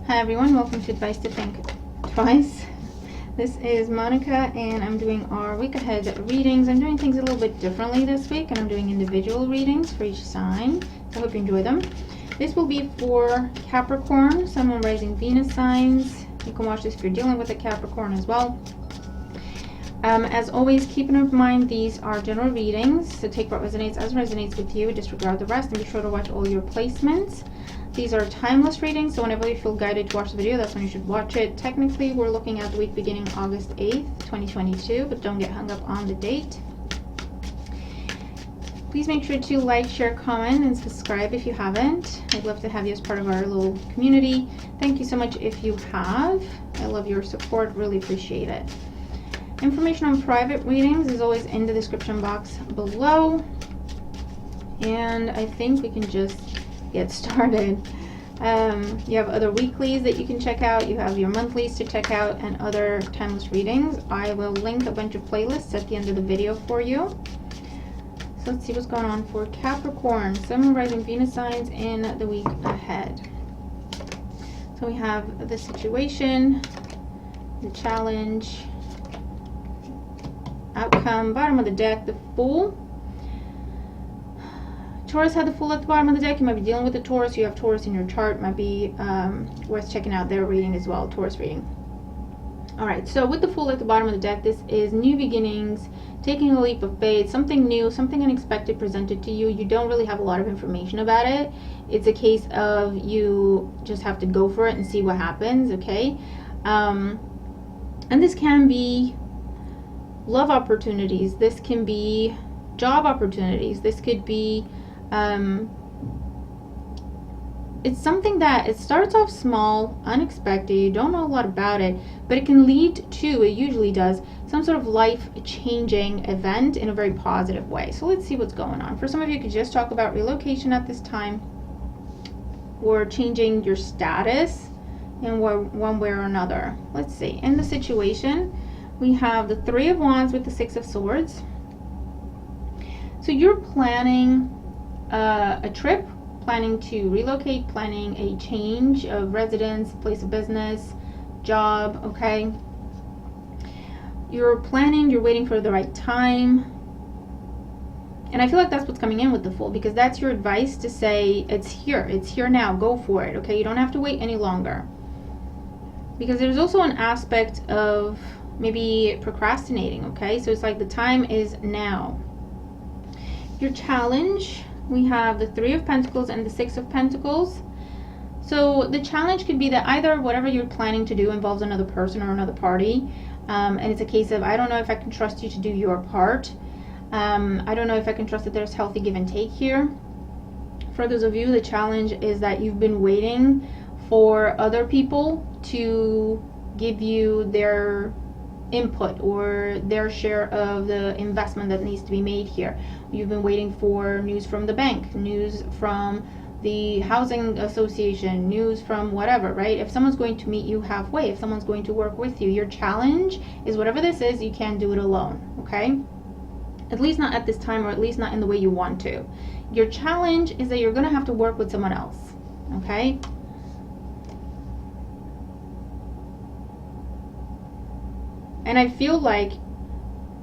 Hi everyone, welcome to Advice to Think Twice. This is Monica and I'm doing our week ahead readings. I'm doing things a little bit differently this week and I'm doing individual readings for each sign. I hope you enjoy them. This will be for Capricorn, Sun, Moon, Rising, Venus signs. You can watch this if you're dealing with a Capricorn as well. As always, keep in mind these are general readings, so take what resonates as resonates with you, disregard the rest, and be sure to watch all your placements. These are timeless readings, so whenever you feel guided to watch the video, that's when you should watch it. Technically, we're looking at the week beginning August 8th, 2022, but don't get hung up on the date. Please make sure to like, share, comment, and subscribe if you haven't. I'd love to have you as part of our little community. Thank you so much if you have. I love your support, really appreciate it. Information on private readings is always in the description box below. And I think we can just get started. You have other weeklies that you can check out. You have your monthlies to check out and other timeless readings. I will link a bunch of playlists at the end of the video for you. So let's see what's going on for Capricorn, Sun, Moon, Rising, Venus signs in the week ahead. So we have the situation, the challenge, outcome, bottom of the deck, the Fool. Taurus had the Fool at the bottom of the deck. You might be dealing with a Taurus. You have Taurus in your chart. Might be worth checking out their reading as well, Taurus reading. Alright, so with the Fool at the bottom of the deck, this is new beginnings, taking a leap of faith, something new, something unexpected presented to you. You don't really have a lot of information about it. It's a case of you just have to go for it and see what happens, okay? And this can be love opportunities. This can be job opportunities. This could be it's something that it starts off small, unexpected, you don't know a lot about it, but it can lead to, it usually does, some sort of life-changing event in a very positive way. So let's see what's going on. For some of you, could just talk about relocation at this time or changing your status in one way or another. Let's see. In the situation, we have the Three of Wands with the Six of Swords. So you're planning a trip, planning to relocate, planning a change of residence, place of business, job, okay? You're planning, you're waiting for the right time. And I feel like that's what's coming in with the Fool, because that's your advice to say, it's here now, go for it, okay? You don't have to wait any longer. Because there's also an aspect of maybe procrastinating, okay? So it's like the time is now. Your challenge, we have the Three of Pentacles and the Six of Pentacles. So the challenge could be that either whatever you're planning to do involves another person or another party. And it's a case of, I don't know if I can trust you to do your part. I don't know if I can trust that there's healthy give and take here. For those of you, the challenge is that you've been waiting for other people to give you their input or their share of the investment that needs to be made here. You've been waiting for news from the bank, news from the housing association, news from whatever, right? If someone's going to meet you halfway, if someone's going to work with you, your challenge is whatever this is, you can't do it alone, okay? At least not at this time, or at least not in the way you want to. Your challenge is that you're going to have to work with someone else, okay? And I feel like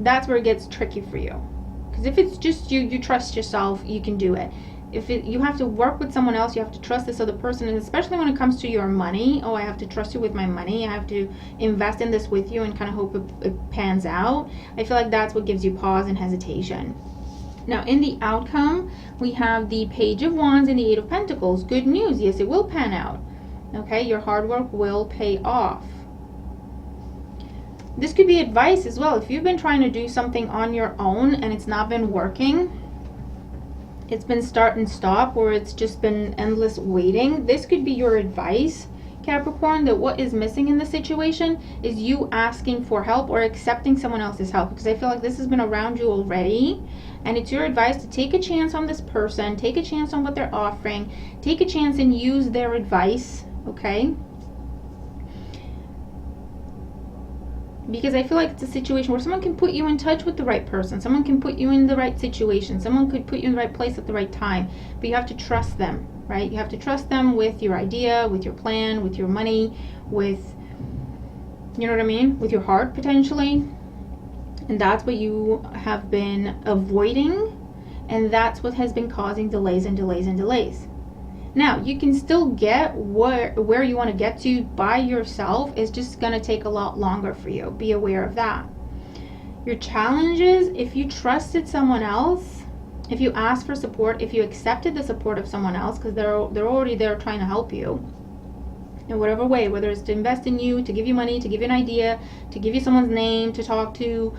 that's where it gets tricky for you. Because if it's just you, you trust yourself, you can do it. If you have to work with someone else, you have to trust this other person. And especially when it comes to your money, oh, I have to trust you with my money. I have to invest in this with you and kind of hope it pans out. I feel like that's what gives you pause and hesitation. Now, in the outcome, we have the Page of Wands and the Eight of Pentacles. Good news. Yes, it will pan out. Okay, your hard work will pay off. This could be advice as well. If you've been trying to do something on your own and it's not been working, it's been start and stop, or it's just been endless waiting, this could be your advice, Capricorn, that what is missing in the situation is you asking for help or accepting someone else's help. Because I feel like this has been around you already, and it's your advice to take a chance on this person, take a chance on what they're offering, take a chance and use their advice, okay? Because I feel like it's a situation where someone can put you in touch with the right person. Someone can put you in the right situation. Someone could put you in the right place at the right time. But you have to trust them. right? You have to trust them with your idea, with your plan, with your money, with, you know what I mean, with your heart potentially. And that's what you have been avoiding, and that's what has been causing delays and delays and delays. Now, you can still get where you want to get to by yourself. It's just going to take a lot longer for you. Be aware of that. Your challenge is, if you trusted someone else, if you asked for support, if you accepted the support of someone else, because they're already there trying to help you in whatever way, whether it's to invest in you, to give you money, to give you an idea, to give you someone's name to talk to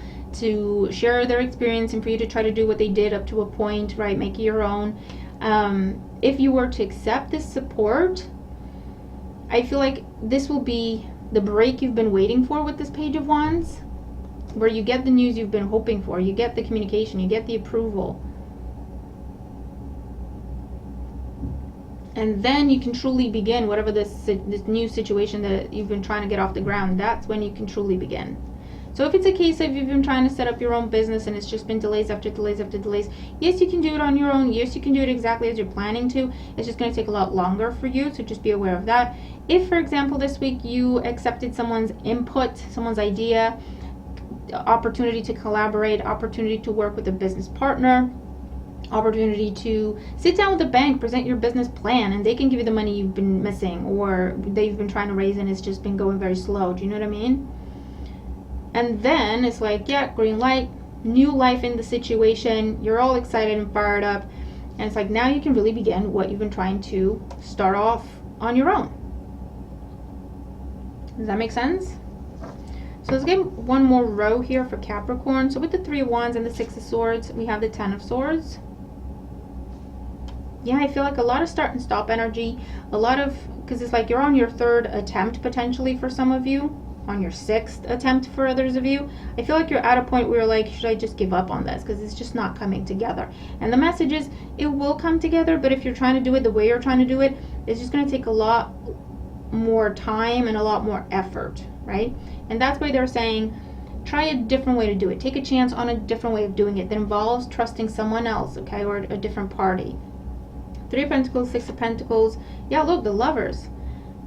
share their experience, and for you to try to do what they did up to a point, right? Make it your own. If you were to accept this support, I feel like this will be the break you've been waiting for with this Page of Wands, where you get the news you've been hoping for, you get the communication, you get the approval. And then you can truly begin whatever this new situation that you've been trying to get off the ground. That's when you can truly begin. So if it's a case of you've been trying to set up your own business and it's just been delays after delays after delays, yes, you can do it on your own. Yes, you can do it exactly as you're planning to. It's just going to take a lot longer for you, so just be aware of that. If, for example, this week you accepted someone's input, someone's idea, opportunity to collaborate, opportunity to work with a business partner, opportunity to sit down with a bank, present your business plan, and they can give you the money you've been missing or they've been trying to raise and it's just been going very slow. Do you know what I mean? And then it's like, yeah, green light, new life in the situation. You're all excited and fired up. And it's like, now you can really begin what you've been trying to start off on your own. Does that make sense? So let's get one more row here for Capricorn. So with the 3 of Wands and the 6 of Swords, we have the 10 of Swords. Yeah, I feel like a lot of start and stop energy. A lot of, because it's like you're on your 3rd attempt potentially for some of you, on your 6th attempt for others of you. I feel like you're at a point where you're like, should I just give up on this? Because it's just not coming together. And the message is, it will come together, but if you're trying to do it the way you're trying to do it, it's just going to take a lot more time and a lot more effort, right? And that's why they're saying, try a different way to do it. Take a chance on a different way of doing it that involves trusting someone else, okay, or a different party. 3 of Pentacles, 6 of Pentacles. Yeah, look, the Lovers.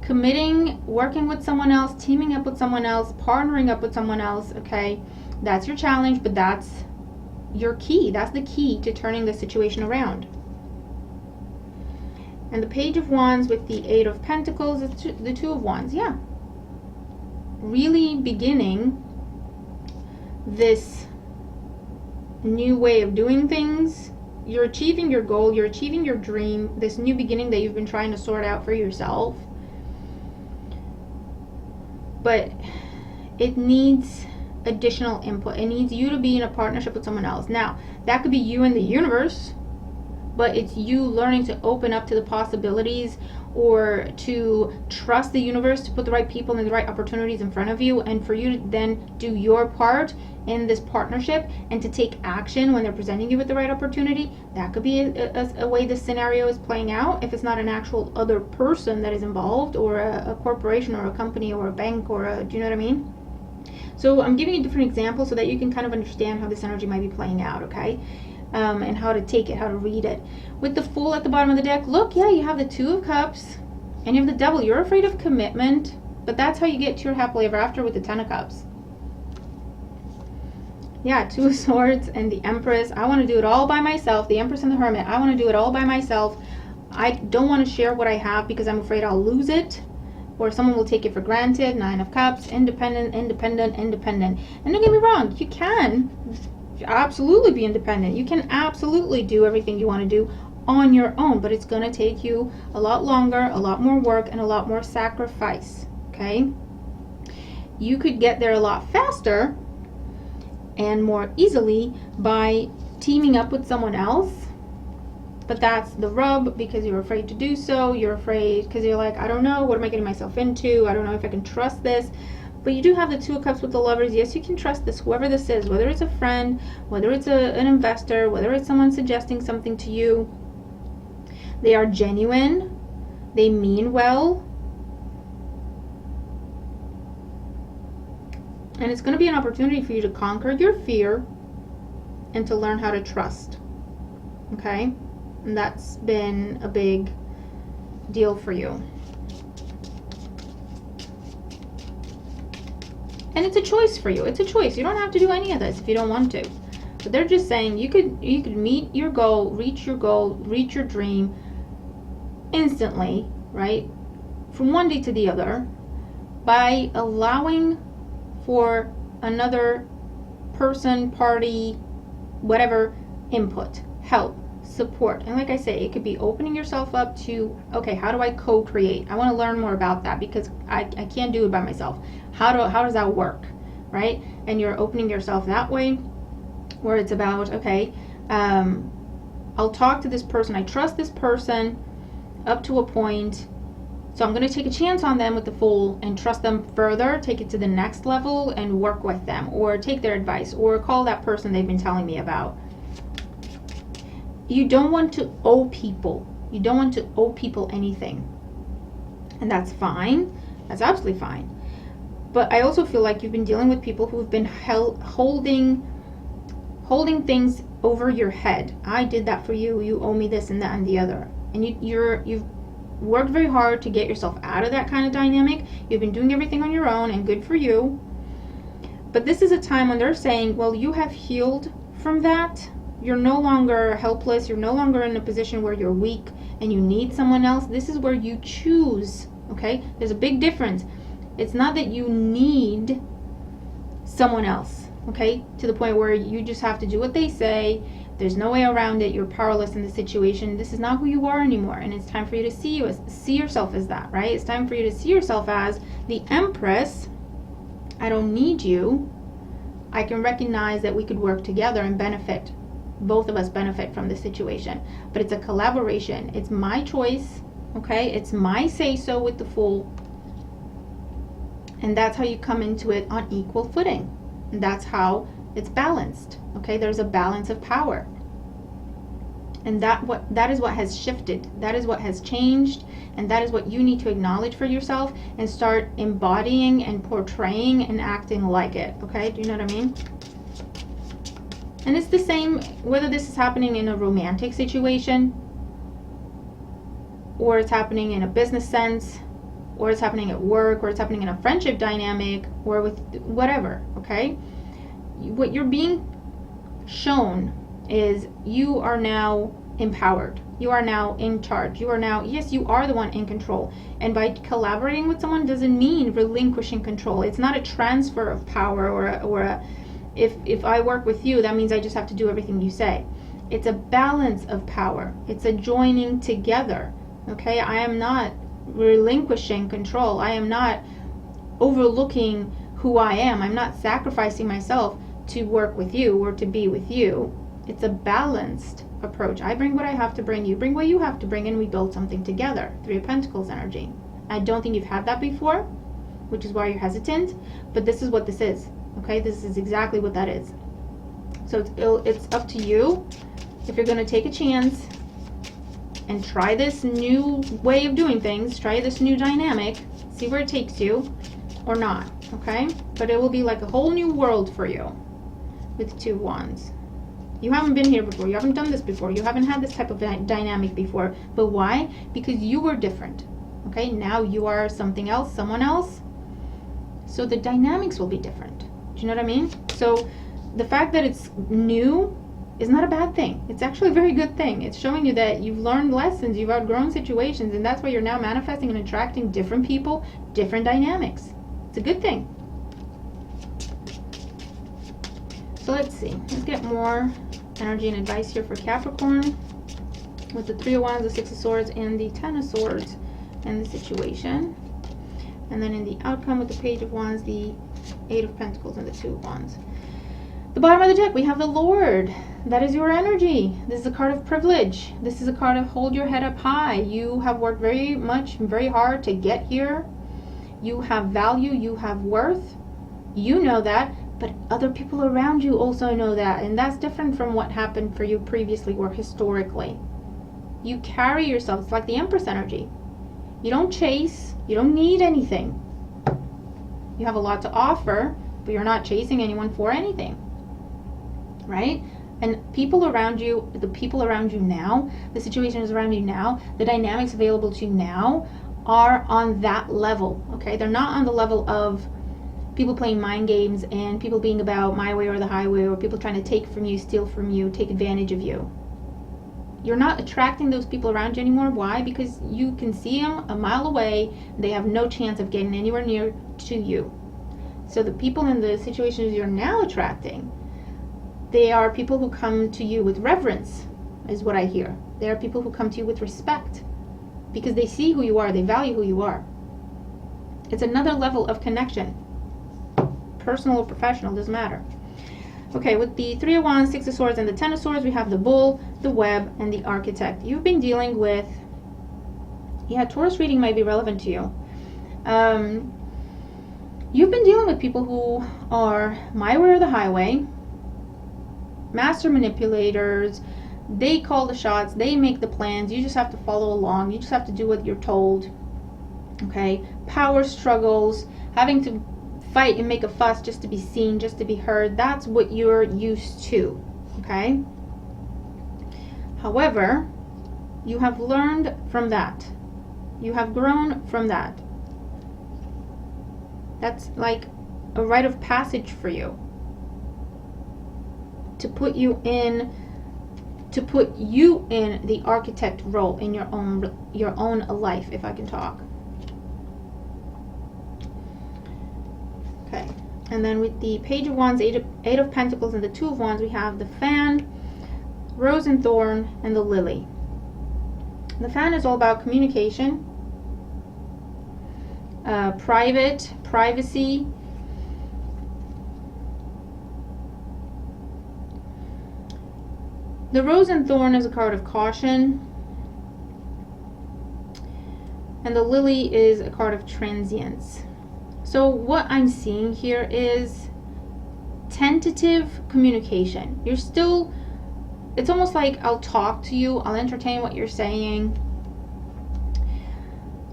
Committing, working with someone else, teaming up with someone else, partnering up with someone else, okay? That's your challenge, but that's your key. That's the key to turning the situation around. And the Page of Wands with the 8 of Pentacles, the 2 of Wands, yeah. Really beginning this new way of doing things. You're achieving your goal, you're achieving your dream, this new beginning that you've been trying to sort out for yourself. But it needs additional input. It needs you to be in a partnership with someone else. Now, that could be you and the universe, but it's you learning to open up to the possibilities, or to trust the universe to put the right people and the right opportunities in front of you, and for you to then do your part in this partnership and to take action when they're presenting you with the right opportunity. That could be a way this scenario is playing out, if it's not an actual other person that is involved, or a corporation or a company or a bank or a, do you know what I mean? So I'm giving you different examples so that you can kind of understand how this energy might be playing out, okay? And how to take it, how to read it. With the Fool at the bottom of the deck, look, yeah, you have the 2 of Cups and you have the Devil. You're afraid of commitment, but that's how you get to your happily ever after with the 10 of Cups. Yeah, 2 of Swords and the Empress. I want to do it all by myself. The Empress and the Hermit. I want to do it all by myself. I don't want to share what I have because I'm afraid I'll lose it, or someone will take it for granted. 9 of Cups. Independent, independent, independent. And don't get me wrong, you can absolutely be independent. You can absolutely do everything you want to do on your own, but it's going to take you a lot longer, a lot more work, and a lot more sacrifice, okay? You could get there a lot faster and more easily by teaming up with someone else, but that's the rub, because you're afraid to do so. You're afraid because you're like, I don't know, what am I getting myself into? I don't know if I can trust this. But you do have the 2 of Cups with the Lovers. Yes, you can trust this, whoever this is, whether it's a friend, whether it's an investor, whether it's someone suggesting something to you. They are genuine. They mean well. And it's going to be an opportunity for you to conquer your fear and to learn how to trust. Okay? And that's been a big deal for you. And it's a choice for you. It's a choice. You don't have to do any of this if you don't want to. But they're just saying you could meet your goal, reach your dream instantly, right? From one day to the other, by allowing for another person, party, whatever, input, help, support. And like I say, it could be opening yourself up to, okay, how do I co-create? I want to learn more about that because I can't do it by myself. How does that work, right? And you're opening yourself that way, where it's about, okay, I'll talk to this person. I trust this person up to a point, so I'm going to take a chance on them with the Fool and trust them further, take it to the next level and work with them, or take their advice, or call that person they've been telling me about. You don't want to owe people. You don't want to owe people anything. And that's fine. That's absolutely fine. But I also feel like you've been dealing with people who've been holding things over your head. I did that for you. You owe me this and that and the other. And you've worked very hard to get yourself out of that kind of dynamic. You've been doing everything on your own, and good for you. But this is a time when they're saying, well, you have healed from that. You're no longer helpless. You're no longer in a position where you're weak and you need someone else. This is where you choose, okay? There's a big difference. It's not that you need someone else, okay? To the point where you just have to do what they say. There's no way around it. You're powerless in the situation. This is not who you are anymore. And it's time for you to see yourself as that, right? It's time for you to see yourself as the Empress. I don't need you. I can recognize that we could work together and benefit. Both of us benefit from the situation. But it's a collaboration. It's my choice, okay? It's my say-so with the Fool. And that's how you come into it on equal footing. And that's how it's balanced, okay? There's a balance of power. And that is what has shifted. That is what has changed. And that is what you need to acknowledge for yourself and start embodying and portraying and acting like it, okay? Do you know what I mean? And it's the same whether this is happening in a romantic situation, or it's happening in a business sense, or it's happening at work, or it's happening in a friendship dynamic, or with whatever, okay? What you're being shown is you are now empowered. You are now in charge. You are now, yes, you are the one in control. And by collaborating with someone doesn't mean relinquishing control. It's not a transfer of power or if I work with you, that means I just have to do everything you say. It's a balance of power. It's a joining together, okay? I am not relinquishing control. I am not overlooking who I am. I'm not sacrificing myself to work with you or to be with you. It's a balanced approach. I bring what I have to bring, you bring what you have to bring, and we build something together. Three of Pentacles energy. I don't think you've had that before, which is why you're hesitant, but this is what this is, okay? This is exactly what that is. So it's up to you if you're going to take a chance and try this new way of doing things, try this new dynamic, see where it takes you or not, okay? But it will be like a whole new world for you with Two of Wands. You haven't been here before. You haven't done this before. You haven't had this type of dynamic before. But why? Because you were different, okay? Now you are something else, someone else. So the dynamics will be different. Do you know what I mean? So the fact that it's new is not a bad thing. It's actually a very good thing. It's showing you that you've learned lessons, you've outgrown situations, and that's why you're now manifesting and attracting different people, different dynamics. It's a good thing. So let's see. Let's get more energy and advice here for Capricorn with the Three of Wands, the Six of Swords, and the Ten of Swords and the situation. And then in the outcome with the Page of Wands, the Eight of Pentacles, and the Two of Wands. The bottom of the deck, we have the Lord. That is your energy. This is a card of privilege. This is a card of hold your head up high. You have worked very hard to get here. You have value. You have worth. You know that, but other people around you also know that. And that's different from what happened for you previously or historically. You carry yourself. It's like the Empress energy. You don't chase. You don't need anything. You have a lot to offer, but you're not chasing anyone for anything. Right? And people around you, the people around you now, the situations around you now, the dynamics available to you now are on that level, okay? They're not on the level of people playing mind games and people being about my way or the highway, or people trying to take from you, steal from you, take advantage of you. You're not attracting those people around you anymore. Why? Because you can see them a mile away. They have no chance of getting anywhere near to you. So the people in the situations you're now attracting, they are people who come to you with reverence, is what I hear. They are people who come to you with respect because they see who you are, they value who you are. It's another level of connection. Personal or professional, doesn't matter. Okay, with the Three of Wands, Six of Swords, and the Ten of Swords, we have the Bull, the Web, and the Architect. You've been dealing with, Taurus reading might be relevant to you. You've been dealing with people who are my way or the highway, master manipulators. They call the shots, they make the plans, you just have to follow along, you just have to do what you're told. Okay, power struggles, having to fight and make a fuss just to be seen, just to be heard. That's what you're used to. Okay, however, you have learned from that, you have grown from that. That's like a rite of passage for you, to put you in the architect role in your own life, if I can talk. Okay, and then with the Page of Wands, Eight of Pentacles, and the Two of Wands, we have the Fan, Rose and Thorn, and the Lily. The Fan is all about communication, privacy. The Rose and Thorn is a card of caution, and the Lily is a card of transience. So what I'm seeing here is tentative communication. You're still, it's almost like I'll talk to you, I'll entertain what you're saying.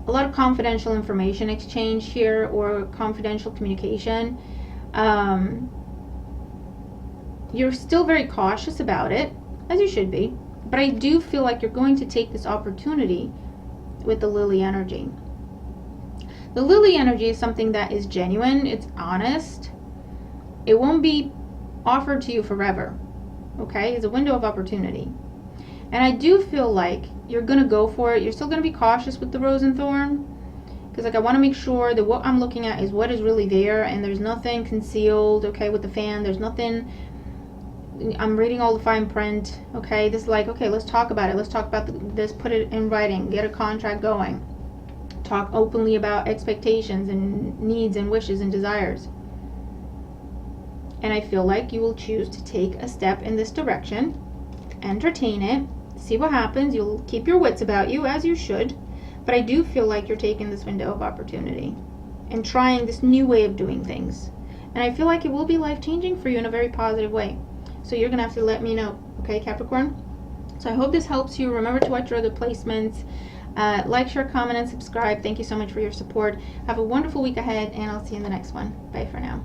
A lot of confidential information exchange here, or confidential communication. You're still very cautious about it, as you should be, but I do feel like you're going to take this opportunity with the Lily energy. The Lily energy is something that is genuine, it's honest, it won't be offered to you forever, okay? It's a window of opportunity. And I do feel like you're going to go for it. You're still going to be cautious with the Rose and Thorn, because like I want to make sure that what I'm looking at is what is really there, and there's nothing concealed, okay? With the Fan, there's nothing, I'm reading all the fine print, okay? This is like, okay, let's talk about it. Let's talk about this, put it in writing, get a contract going. Talk openly about expectations and needs and wishes and desires. And I feel like you will choose to take a step in this direction, entertain it, see what happens. You'll keep your wits about you, as you should. But I do feel like you're taking this window of opportunity and trying this new way of doing things. And I feel like it will be life-changing for you in a very positive way. So you're going to have to let me know, okay, Capricorn? So I hope this helps you. Remember to watch your other placements. Like, share, comment, and subscribe. Thank you so much for your support. Have a wonderful week ahead, and I'll see you in the next one. Bye for now.